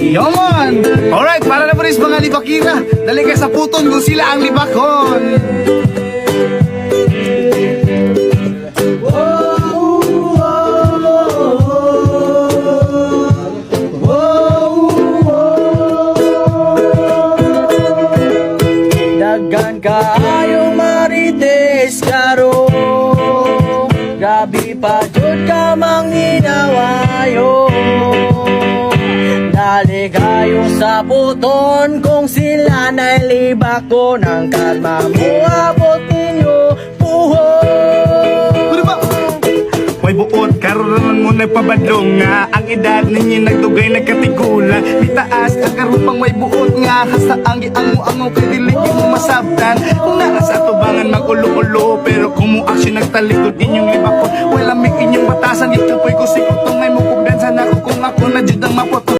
Yaman! Alright, para na po rin sa mga libakira. Dali kayo sa puton kung sila ang libakon. Daghan kaayo marites karo, grabe pa jud ka manginawayo. Dali kayo sa puton kung sila na'y libakon, ang kalma mo abot ninyo puhon. Ano ba? May buot, karoon mo nagpabadlong nga. Ang edad ninyo nagtugay nagkatigula. Di taas, kakarupang may buot nga. Hasta ang giango-ango kay diliki mo masabtan. Kung nasa tubangan mag-ulo-ulo, pero kung mo aksyon nagtalikod inyong libakon, wala may inyong batasan, ikapoy ko si